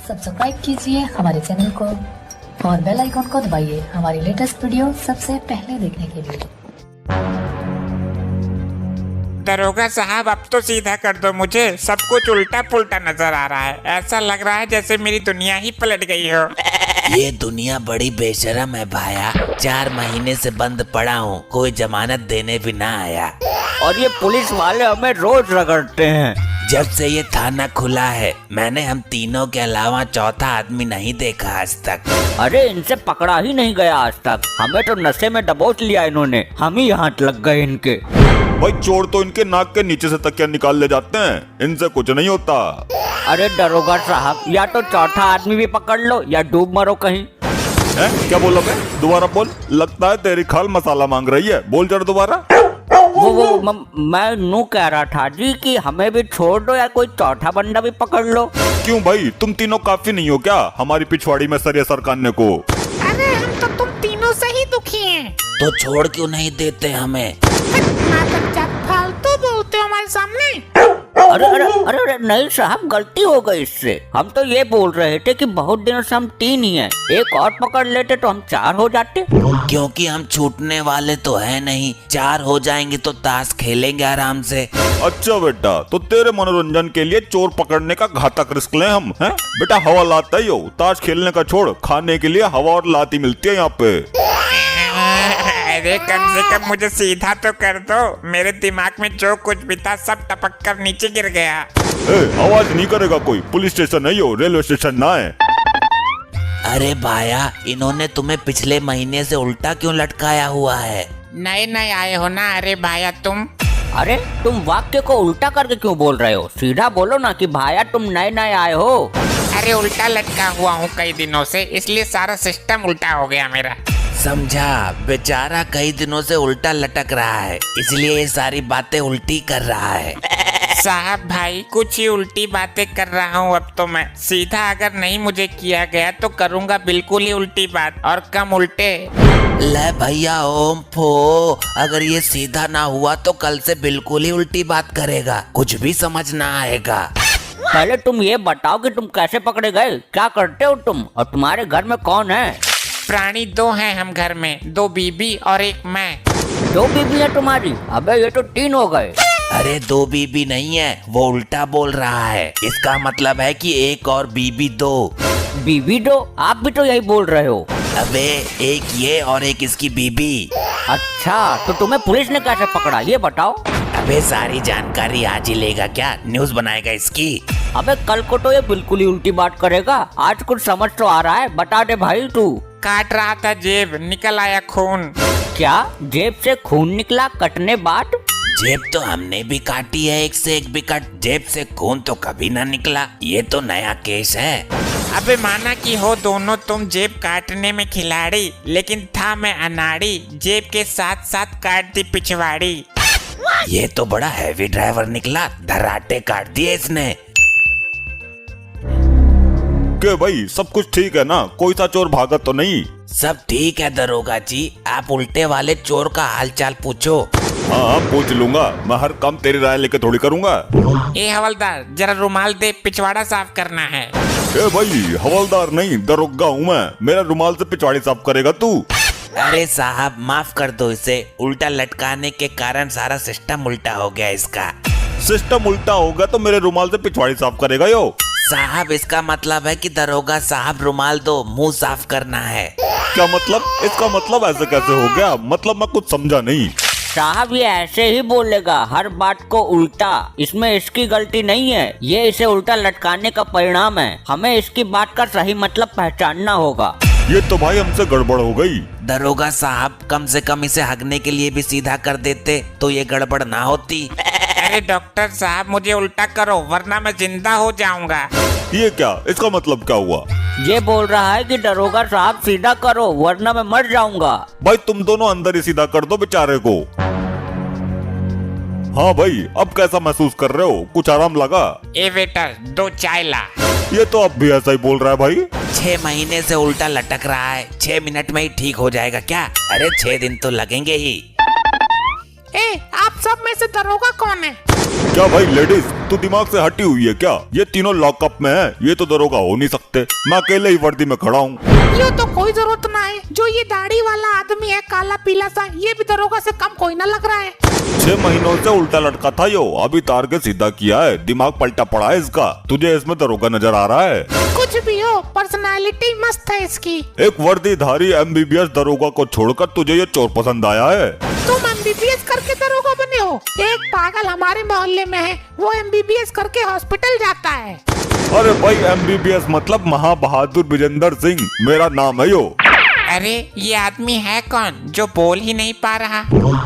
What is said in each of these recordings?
Subscribe कीजिए हमारे channel को और बेल आइकॉन को दबाइए हमारी लेटेस्ट वीडियो सबसे पहले देखने के लिए। दरोगा साहब अब तो सीधा कर दो, मुझे सब कुछ उल्टा पुल्टा नजर आ रहा है। ऐसा लग रहा है जैसे मेरी दुनिया ही पलट गई हो। ये दुनिया बड़ी बेशरम है भाया। 4 महीने से बंद पड़ा हूँ, कोई जमानत देने भी ना आया। और ये पुलिस वाले हमें रोज रगड़ते हैं। जब से ये थाना खुला है मैंने हम तीनों के अलावा चौथा आदमी नहीं देखा आज तक। अरे इनसे पकड़ा ही नहीं गया आज तक। हमें तो नशे में दबोच लिया इन्होंने, हम ही हाथ लग गए इनके। भाई चोर तो इनके नाक के नीचे से तकिया निकाल ले जाते हैं, इनसे कुछ नहीं होता। अरे दरोगा साहब, या तो चौथा आदमी भी पकड़ लो या डूब मरो कहीं। क्या बोला बे? दोबारा बोल। लगता है तेरी खाल मसाला मांग रही है, बोल जरा दोबारा। मैं नू कह रहा था जी कि हमें भी छोड़ दो या कोई चौथा बंदा भी पकड़ लो। क्यों भाई, तुम तीनों काफी नहीं हो क्या हमारी पिछवाड़ी में सरिया सरकाने को? अरे हम तो तुम तीनों से ही दुखी हैं। तो छोड़ क्यों नहीं देते हमें? फालतू बोलते हो हमारे सामने। अरे अरे अरे अरे नहीं साहब, गलती हो गई इससे। हम तो ये बोल रहे थे कि बहुत दिनों से हम 3 ही हैं, एक और पकड़ लेते तो हम 4 हो जाते। क्योंकि हम छूटने वाले तो है नहीं, 4 हो जाएंगे तो ताश खेलेंगे आराम से। अच्छा बेटा, तो तेरे मनोरंजन के लिए चोर पकड़ने का घातक रिस्क लें हम, हैं? बेटा हवा लाता ही हो, ताश खेलने का छोड़, खाने के लिए हवा और लाती मिलती है यहाँ पे। अरे कम से कम मुझे सीधा तो कर दो, मेरे दिमाग में जो कुछ भी था सब टपक कर नीचे गिर गया। आवाज नहीं करेगा कोई, पुलिस स्टेशन नहीं हो, रेलवे स्टेशन ना है। अरे भाया, इन्होंने तुम्हें पिछले महीने से उल्टा क्यों लटकाया हुआ है? नए नए आए हो ना? अरे भाया तुम। अरे तुम वाक्य को उल्टा करके क्यों बोल रहे हो? सीधा बोलो ना कि भाया तुम नए नए आए हो। अरे उल्टा लटका हुआ हूँ कई दिनों से, इसलिए सारा सिस्टम उल्टा हो गया मेरा। समझा, बेचारा कई दिनों से उल्टा लटक रहा है, इसलिए ये सारी बातें उल्टी कर रहा है। साहब भाई कुछ ही उल्टी बातें कर रहा हूँ अब तो मैं। सीधा अगर नहीं मुझे किया गया तो करूँगा बिल्कुल ही उल्टी बात, और कम उल्टे। ले भैया ओम फो, अगर ये सीधा ना हुआ तो कल से बिल्कुल ही उल्टी बात करेगा, कुछ भी समझ ना आएगा। पहले तुम ये बताओ कि तुम कैसे पकड़े गए, क्या करते हो तुम, और तुम्हारे घर में कौन है? प्राणी 2 हैं हम घर में, 2 बीबी और 1 मैं। 2 बीबी है तुम्हारी? अबे ये तो 3 हो गए। अरे 2 बीबी नहीं है, वो उल्टा बोल रहा है। इसका मतलब है कि 1 और बीबी 2। बीबी 2? आप भी तो यही बोल रहे हो। अबे 1 ये और 1 इसकी बीबी। अच्छा, तो तुम्हें पुलिस ने कैसे पकड़ा ये बताओ। अबे सारी जानकारी आज ही लेगा क्या? न्यूज़ बनाएगा इसकी। अबे कल को तो ये बिल्कुल ही उल्टी बात करेगा, आज कुछ समझ तो आ रहा है, बता दे भाई तू। काट रहा था जेब, निकल आया खून। क्या जेब से खून निकला कटने बाद? जेब तो हमने भी काटी है, 1 से 1 भी कट, जेब से खून तो कभी ना निकला। ये तो नया केस है। अबे माना कि हो दोनों तुम जेब काटने में खिलाड़ी, लेकिन था मैं अनाड़ी, जेब के साथ साथ काट दी पिछवाड़ी। ये तो बड़ा हैवी ड्राइवर निकला, धराटे काट दिए इसने। क्या भाई सब कुछ ठीक है ना? कोई सा चोर भागा तो नहीं? सब ठीक है दरोगा जी, आप उल्टे वाले चोर का हालचाल पूछो। हाँ पूछ लूंगा, मैं हर काम तेरी राय लेके थोड़ी करूंगा। ए हवलदार जरा रुमाल दे, पिछवाड़ा साफ करना है। ए भाई हवलदार नहीं दरोगा हूँ मैं, मेरा रुमाल से पिछवाड़ी साफ करेगा तू? अरे साहब माफ कर दो इसे, उल्टा लटकाने के कारण सारा सिस्टम उल्टा हो गया इसका। सिस्टम उल्टा होगा तो मेरे रुमाल से पिछवाड़ी साफ करेगा यो? साहब इसका मतलब है कि दरोगा साहब रुमाल दो, मुंह साफ करना है। क्या मतलब? इसका मतलब ऐसे कैसे हो गया? मतलब मैं कुछ समझा नहीं। साहब ये ऐसे ही बोलेगा हर बात को उल्टा, इसमें इसकी गलती नहीं है, ये इसे उल्टा लटकाने का परिणाम है। हमें इसकी बात का सही मतलब पहचानना होगा। ये तो भाई हमसे गड़बड़ हो गई। दरोगा साहब कम से कम इसे हगने के लिए भी सीधा कर देते तो ये गड़बड़ ना होती। अरे डॉक्टर साहब मुझे उल्टा करो वरना मैं जिंदा हो जाऊंगा। ये क्या? इसका मतलब क्या हुआ? ये बोल रहा है कि दरोगा साहब सीधा करो वरना मैं मर जाऊंगा। भाई तुम दोनों अंदर ही सीधा कर दो बेचारे को। हाँ भाई अब कैसा महसूस कर रहे हो? कुछ आराम लगा? ए वेटर 2 चाय ला। ये तो अब भी ऐसा ही बोल रहा है भाई। 6 महीने से उल्टा लटक रहा है, 6 मिनट में ही ठीक हो जाएगा क्या? अरे 6 दिन तो लगेंगे ही। ए आप सब में से दरोगा कौन है? क्या भाई लेडीज तू दिमाग से हटी हुई है क्या? ये तीनों लॉकअप में है, ये तो दरोगा हो नहीं सकते। मैं अकेले ही वर्दी में खड़ा हूँ। ये तो कोई जरूरत ना है। जो ये दाढ़ी वाला आदमी है काला पीला सा, ये भी दरोगा से कम कोई ना लग रहा है। 6 महीनों से उल्टा लटका था यो, अभी तार के सीधा किया है। दिमाग पलटा पड़ा है इसका। तुझे इसमें दरोगा नजर आ रहा है? कुछ भी हो, पर्सनालिटी मस्त है इसकी। एक वर्दीधारी MBBS दरोगा को छोड़कर तुझे ये चोर पसंद आया है? तुम MBBS करके दरोगा बने हो? एक पागल हमारे मोहल्ले में है, वो MBBS करके हॉस्पिटल जाता है। अरे भाई, MBBS मतलब महाबहादुर विजेंद्र सिंह मेरा नाम है यो। अरे ये आदमी है कौन जो बोल ही नहीं पा रहा?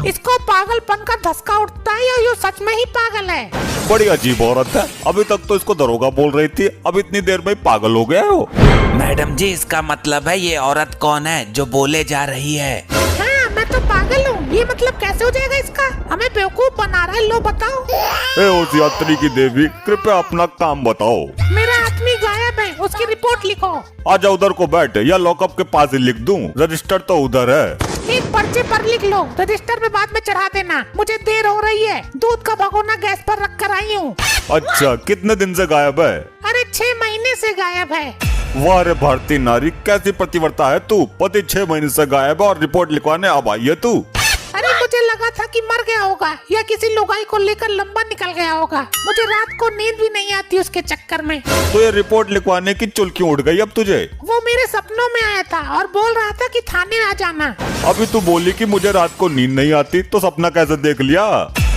इसको पागलपन का धसका उठता है या ये सच में ही पागल है? बड़ी अजीब औरत है। अभी तक तो इसको दरोगा बोल रही थी, अब इतनी देर में पागल हो गया हो। मैडम जी, इसका मतलब है ये औरत कौन है जो बोले जा रही है? हाँ, मैं तो पागल हूँ। ये मतलब कैसे हो जाएगा इसका? हमें बेवकूफ बना रहा है। लो बताओ। ए उस यात्री की देवी, कृपया अपना काम बताओ। मेरा आदमी गायब है, उसकी रिपोर्ट लिखो। आजा उधर को बैठ, या लॉकअप के पास ही लिख दूं? रजिस्टर तो उधर है। एक पर्चे पर लिख लो, रजिस्टर में बाद में चढ़ा देना। मुझे देर हो रही है, दूध का भगोना गैस पर रख कर आई हूँ। अच्छा, कितने दिन से गायब है? अरे 6 महीने से गायब है। वाह रे भारतीय नारी, कैसी प्रतिवर्ता है तू। पति 6 महीने से गायब है और रिपोर्ट लिखवाने अब आई है तू। अरे मुझे लगा था कि मर गया होगा या किसी लुगाई को लेकर लंबा निकल गया होगा। मुझे रात को नींद भी नहीं आती उसके चक्कर में। तो ये रिपोर्ट लिखवाने की चुल क्यों उड़ गई अब तुझे? वो मेरे सपनों में आया था और बोल रहा था कि थाने आ जाना। अभी तू बोली कि मुझे रात को नींद नहीं आती, तो सपना कैसे देख लिया?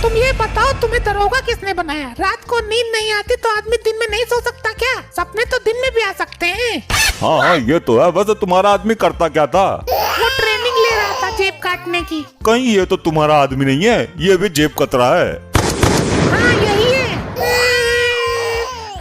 तुम ये बताओ, तुम्हें दरोगा किसने बनाया? रात को नींद नहीं आती तो आदमी दिन में नहीं सो सकता क्या? सपने तो दिन में भी आ सकते हैं। हाँ, ये तो है। वैसे तुम्हारा आदमी करता क्या था? वो ट्रेनिंग ले रहा था जेब काटने की। कहीं ये तो तुम्हारा आदमी नहीं है, ये भी जेब कतरा है। हाँ, यही है।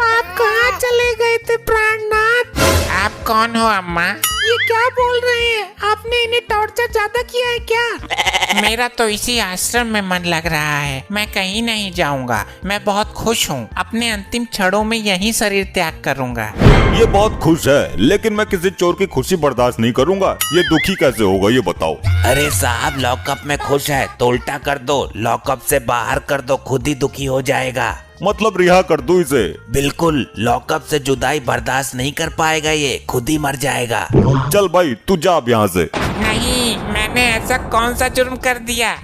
आप कहाँ चले गए थे प्राणनाथ? आप कौन हो अम्मा? ये क्या बोल रहे हैं? आपने इन्हें टॉर्चर ज्यादा किया है क्या? मेरा तो इसी आश्रम में मन लग रहा है। मैं कहीं नहीं जाऊंगा। मैं बहुत खुश हूँ। अपने अंतिम क्षणों में यहीं शरीर त्याग करूंगा। ये बहुत खुश है, लेकिन मैं किसी चोर की खुशी बर्दाश्त नहीं करूंगा। ये दुखी कैसे होगा ये बताओ? अरे साहब, लॉकअप में खुश है तो उल्टा कर दो, लॉकअप से बाहर कर दो, खुद ही दुखी हो जाएगा। मतलब रिहा कर दूं इसे? बिल्कुल, लॉकअप से जुदाई बर्दाश्त नहीं कर पाएगा, ये खुद ही मर जाएगा। चल भाई, तू जा अब यहाँ से। नहीं, मैंने ऐसा कौन सा जुर्म कर दिया?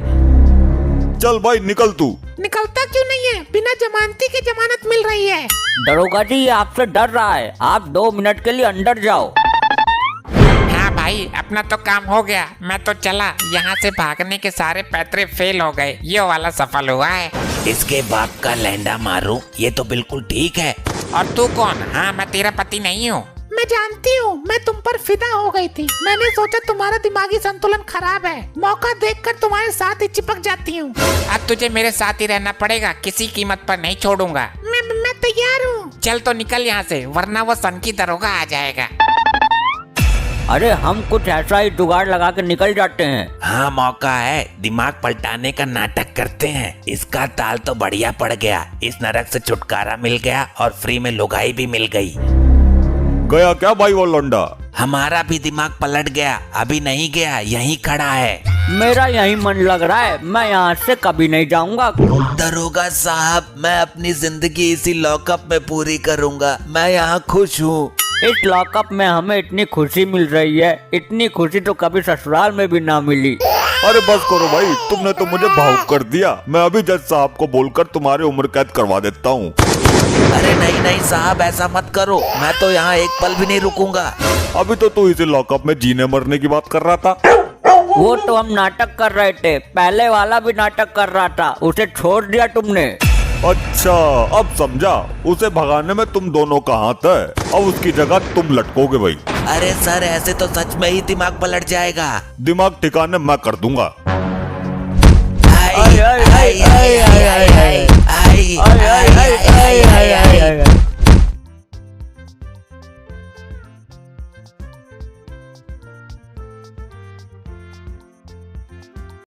चल भाई, निकल तू। निकलता क्यों नहीं है? बिना जमानती के जमानत मिल रही है। दरोगा जी, ये आपसे डर रहा है। आप 2 मिनट के लिए अंदर जाओ। हाँ भाई, अपना तो काम हो गया। मैं तो चला। यहाँ से भागने के सारे पैतरे फेल हो गए, ये वाला सफल हुआ है। इसके बाप का लैंडा मारूं? ये तो बिल्कुल ठीक है। और तू कौन? हाँ, मैं तेरा पति नहीं हूँ। मैं जानती हूँ, मैं तुम पर फिदा हो गई थी। मैंने सोचा तुम्हारा दिमागी संतुलन खराब है, मौका देखकर तुम्हारे साथ ही चिपक जाती हूँ। अब तुझे मेरे साथ ही रहना पड़ेगा, किसी कीमत पर नहीं छोड़ूंगा। मैं तैयार हूँ। चल तो निकल यहाँ से, वरना वो सन की दरोगा आ जाएगा। अरे हम कुछ ऐसा ही जुगाड़ लगा के निकल जाते हैं। हाँ, मौका है, दिमाग पलटाने का नाटक करते हैं। इसका ताल तो बढ़िया पड़ गया। इस नरक से छुटकारा मिल गया और फ्री में लुगाई भी मिल गई। गया क्या भाई वो लौंडा? हमारा भी दिमाग पलट गया। अभी नहीं गया, यहीं खड़ा है। मेरा यही मन लग रहा है, मैं यहाँ से कभी नहीं जाऊंगा। दरोगा साहब, मैं अपनी जिंदगी इसी लॉकअप में पूरी करूंगा। मैं यहाँ खुश हूँ। इस लॉकअप में हमें इतनी खुशी मिल रही है, इतनी खुशी तो कभी ससुराल में भी ना मिली। अरे बस करो भाई, तुमने तो मुझे भावुक कर दिया। मैं अभी जज साहब को बोलकर तुम्हारी उम्र कैद करवा देता हूँ। अरे नहीं नहीं साहब, ऐसा मत करो। मैं तो यहाँ एक पल भी नहीं रुकूंगा। अभी तो तू इसी लॉकअप में जीने मरने की बात कर रहा था। वो तो हम नाटक कर रहे थे, पहले वाला भी नाटक कर रहा था, उसे छोड़ दिया तुमने। अच्छा, अब समझा। उसे भगाने में तुम दोनों का हाथ है, अब उसकी जगह तुम लटकोगे भाई। अरे सर, ऐसे तो सच में ही दिमाग पलट जाएगा। दिमाग ठिकाने मैं कर दूंगा। आई, आई, आई, आई, आई, आई, आई, आई, आई, आई,